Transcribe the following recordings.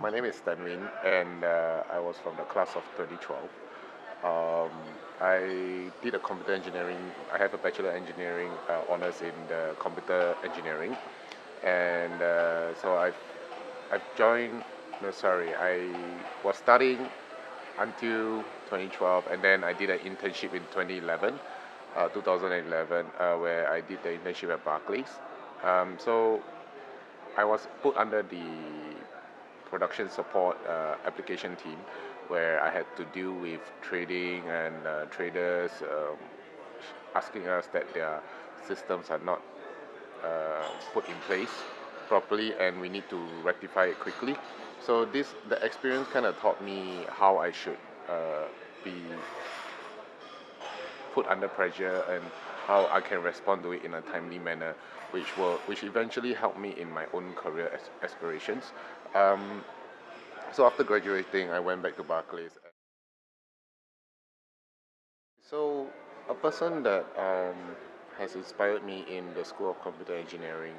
My name is Stanwin, and I was from the class of 2012. Um, I did a computer engineering. I have a bachelor engineering honors in the computer engineering, and I've joined. No, sorry, I was studying until 2012, and then I did an internship in 2011, where I did the internship at Barclays. So I was put under the production support application team where I had to deal with trading and traders asking us that their systems are not put in place properly and we need to rectify it quickly. So the experience kind of taught me how I should be put under pressure and how I can respond to it in a timely manner, which eventually helped me in my own career aspirations. Um, so after graduating, I went back to Barclays. So a person that has inspired me in the School of Computer Engineering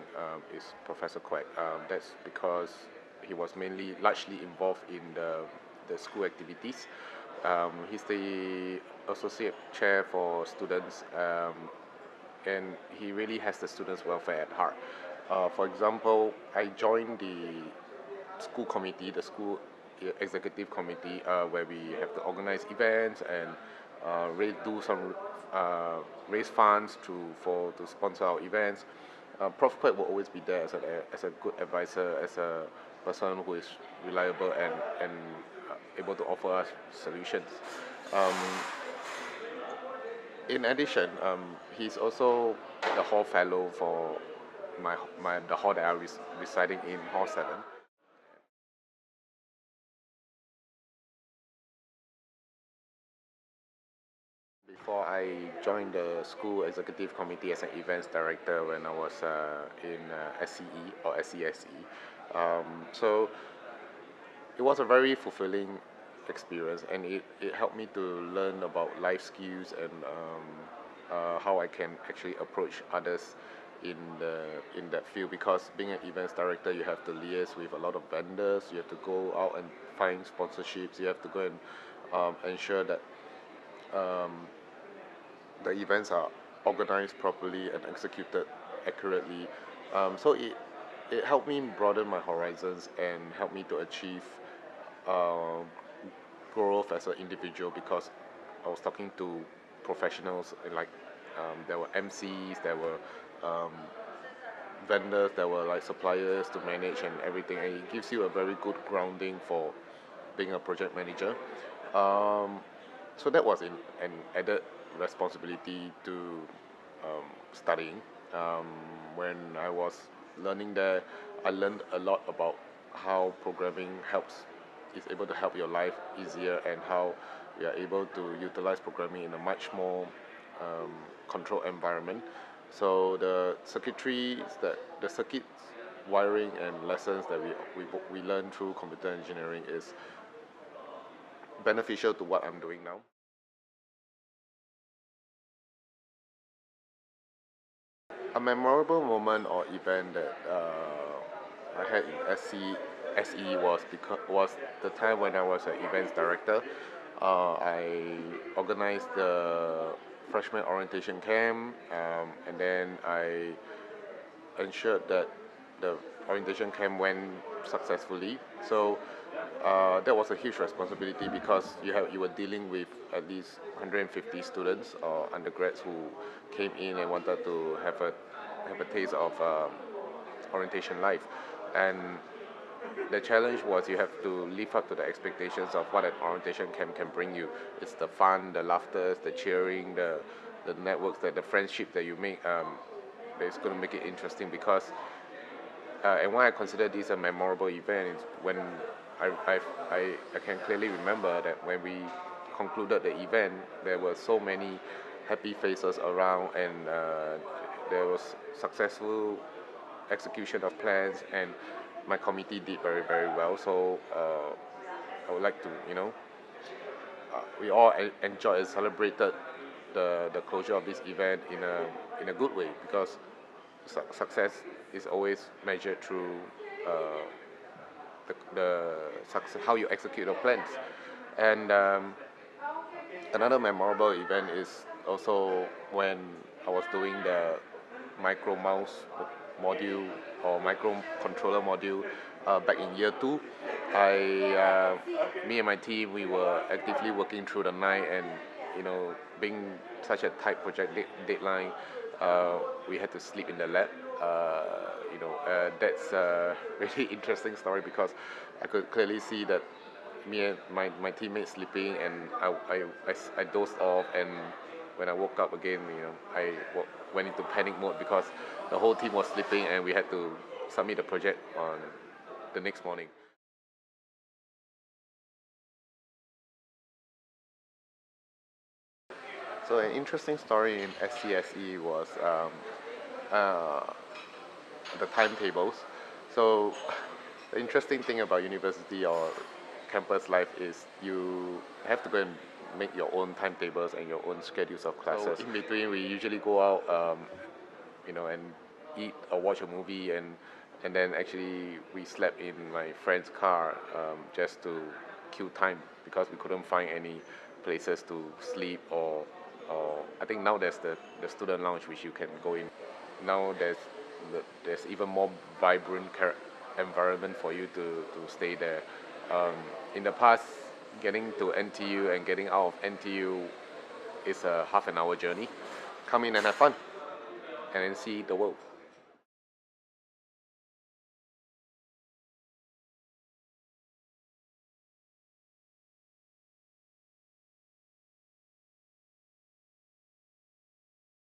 is Professor Quek. That's because he was largely involved in the school activities. He's the associate chair for students, and he really has the students' welfare at heart. For example, I joined the school committee, the school executive committee, where we have to organize events and do some raise funds to sponsor our events. Prof. Quek will always be there as a good advisor, as a person who is reliable and able to offer us solutions. Um, in addition, he's also the hall fellow for the hall that I'm residing in, Hall 7. Before I joined the school executive committee as an events director when I was in SCE or SCSE. So it was a very fulfilling experience, and it helped me to learn about life skills and how I can actually approach others in that field, because being an events director you have to liaise with a lot of vendors, you have to go out and find sponsorships, you have to go and ensure that um, the events are organized properly and executed accurately. So it helped me broaden my horizons and helped me to achieve uh, growth as an individual, because I was talking to professionals and like there were MCs, there were um, vendors, there were like suppliers to manage and everything, and it gives you a very good grounding for being a project manager. Um, so that was an added responsibility to studying. Um, when I was learning there, I learned a lot about how programming is able to help your life easier, and how we are able to utilize programming in a much more um, controlled environment. So the circuits wiring and lessons that we learn through computer engineering is beneficial to what I'm doing now. A memorable moment or event that I had in SE was the time when I was an events director. I organized the freshman orientation camp, and then I ensured that the orientation camp went successfully. So that was a huge responsibility, because you were dealing with at least 150 students or undergrads who came in and wanted to have a taste of orientation life, and the challenge was you have to live up to the expectations of what an orientation camp can bring you. It's the fun, the laughter, the cheering, the networks, the friendship that you make. That's going to make it interesting, because and why I consider this a memorable event is when I, I, I can clearly remember that when we concluded the event, there were so many happy faces around, and there was successful execution of plans, and my committee did very, very well. So I would like to, we all enjoyed and celebrated the closure of this event in a good way, because success is always measured through uh, how you execute your plans. And another memorable event is also when I was doing the micro mouse module or microcontroller module back in year two. Me and my team, we were actively working through the night, and being such a tight project deadline, we had to sleep in the lab. That's a really interesting story because I could clearly see that me and my teammates sleeping, and I dozed off, and when I woke up again, went into panic mode because the whole team was sleeping and we had to submit the project on the next morning. So an interesting story in SCSE was uh, the timetables. So the interesting thing about university or campus life is you have to go and make your own timetables and your own schedules of classes. So in between, we usually go out, and eat or watch a movie, and then actually we slept in my friend's car just to kill time because we couldn't find any places to sleep, or I think now there's the student lounge which you can go in. Now there's even more vibrant environment for you to stay there. In the past, getting to NTU and getting out of NTU is a half an hour journey. Come in and have fun, and then see the world.